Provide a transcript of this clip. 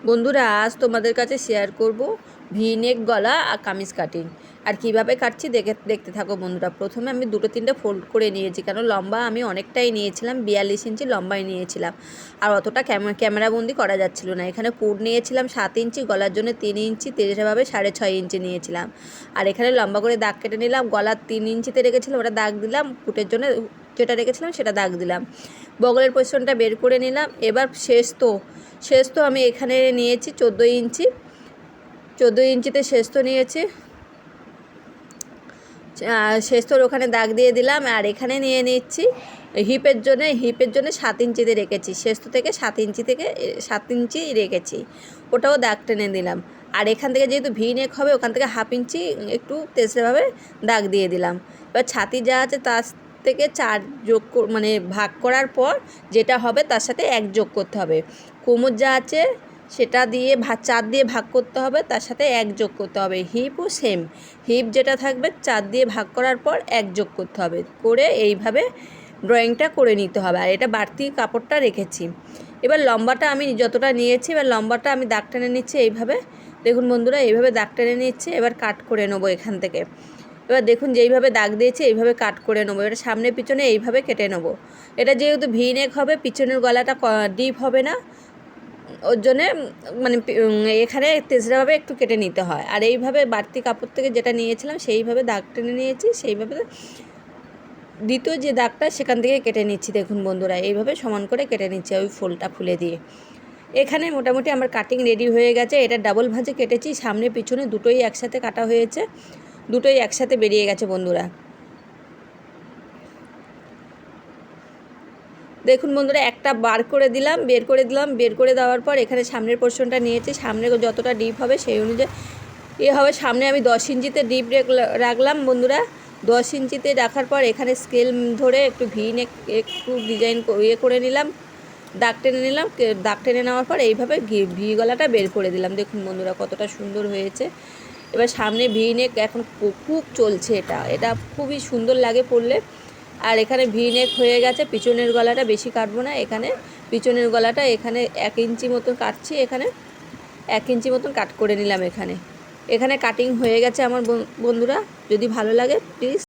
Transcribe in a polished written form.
বন্ধুরা আজ তোমাদের কাছে শেয়ার করব ভি নেক গলা আর কামিজ কাটিং আর কিভাবে কাটছি দেখতে থাকো বন্ধুরা। প্রথমে আমি দুটো তিনটে ফোল্ড করে নিয়েছি, কারণ লম্বা আমি অনেকটাই নিয়েছিলাম, 42 ইঞ্চি লম্বাই নিয়েছিলাম আর অতটা ক্যামেরাবন্দি করা যাচ্ছিল না। এখানে কোট নিয়েছিলাম 7 ইঞ্চি, গলার জন্য 3 ইঞ্চি, তেরেভাবে 6.5 ইঞ্চি নিয়েছিলাম। আর এখানে লম্বা করে দাগ কেটে নিলাম, গলার 3 ইঞ্চিতে রেখেছিলাম ওটা দাগ দিলাম, কোটের জন্য যেটা রেখেছিলাম সেটা দাগ দিলাম, বগলের পোর্শনটা বের করে নিলাম। এবার শেষ তো আমি এখানে নিয়েছি 14 ইঞ্চি, 14 ইঞ্চিতে শেষ তো নিয়েছি, শেষ তোর ওখানে দাগ দিয়ে দিলাম। আর এখানে নিয়ে নিচ্ছি হিপের জন্য 7 ইঞ্চিতে রেখেছি, শেষ তো থেকে 7 ইঞ্চি রেখেছি, ওটাও দাগ টেনে দিলাম। আর এখান থেকে যেহেতু ভি নেক হবে ওখান থেকে 1/2 ইঞ্চি একটু তেসরাভাবে দাগ দিয়ে দিলাম। এবার ছাতি যা আছে তার থেকে 4 মানে ভাগ করার পর যেটা হবে তার সাথে 1 যোগ করতে হবে। কোমর যা আছে সেটা দিয়ে 4 দিয়ে ভাগ করতে হবে, তার সাথে 1 যোগ করতে হবে। হিপও সেম, হিপ যেটা থাকবে 4 দিয়ে ভাগ করার পর 1 যোগ করতে হবে, করে এইভাবে ড্রয়িংটা করে নিতে হবে। আর এটা বাড়তি কাপড়টা রেখেছি। এবার লম্বাটা আমি যতটা নিয়েছি, এবার লম্বাটা আমি দাগ টেনে নিচ্ছি এইভাবে। দেখুন বন্ধুরা এইভাবে দাগ টেনে নিচ্ছে, এবার কাট করে নেবো এখান থেকে। এবার দেখুন যেইভাবে দাগ দিয়েছি এইভাবে কাট করে নেবো, এটা সামনে পিছনে এইভাবে কেটে নেবো। এটা যেহেতু ভি নেক হবে পিছনের গলাটা ডিপ হবে না, ওর জন্যে মানে এখানে তেসরাভাবে একটু কেটে নিতে হয়। আর এইভাবে বাড়তি কাপড় থেকে যেটা নিয়েছিলাম সেইভাবে দাগ টেনে নিয়েছি, সেইভাবে দ্বিতীয় যে দাগটা সেখান থেকে কেটে নিচ্ছি। দেখুন বন্ধুরা এইভাবে সমান করে কেটে নিচ্ছি ওই ফোল্ডটা খুলে দিয়ে। এখানে মোটামুটি আমার কাটিং রেডি হয়ে গেছে। এটা ডাবল ভাঁজে কেটেছি, সামনে পিছনে দুটোই একসাথে কাটা হয়েছে, দুটোই একসাথে বেরিয়ে গেছে বন্ধুরা। দেখুন বন্ধুরা একটা বের করে দেওয়ার পর এখানে সামনের পোর্শনটা নিয়েছি, সামনে যতটা ডিপ হবে সেই অনুযায়ী হবে। সামনে আমি 10 ইঞ্চিতে ডিপ রাখলাম বন্ধুরা। 10 ইঞ্চিতে রাখার পর এখানে স্কেল ধরে একটু ভি নেক একটু ডিজাইন করে নিলাম, দাগ টেনে নিলাম। দাগ টেনে নেওয়ার পর এইভাবে ভি গলাটা বের করে দিলাম। দেখুন বন্ধুরা কতটা সুন্দর হয়েছে। এবার সামনে ভি নেক এখন খুব চলছে, এটা খুবই সুন্দর লাগে পরলে। আর এখানে ভি নেক হয়ে গেছে, পিছনের গলাটা বেশি কাটবো না, এখানে পিছনের গলাটা এখানে 1 ইঞ্চি মতন কাটছি, এখানে 1 ইঞ্চি মতন কাট করে নিলাম। এখানে কাটিং হয়ে গেছে আমার বন্ধুরা। যদি ভালো লাগে প্লিজ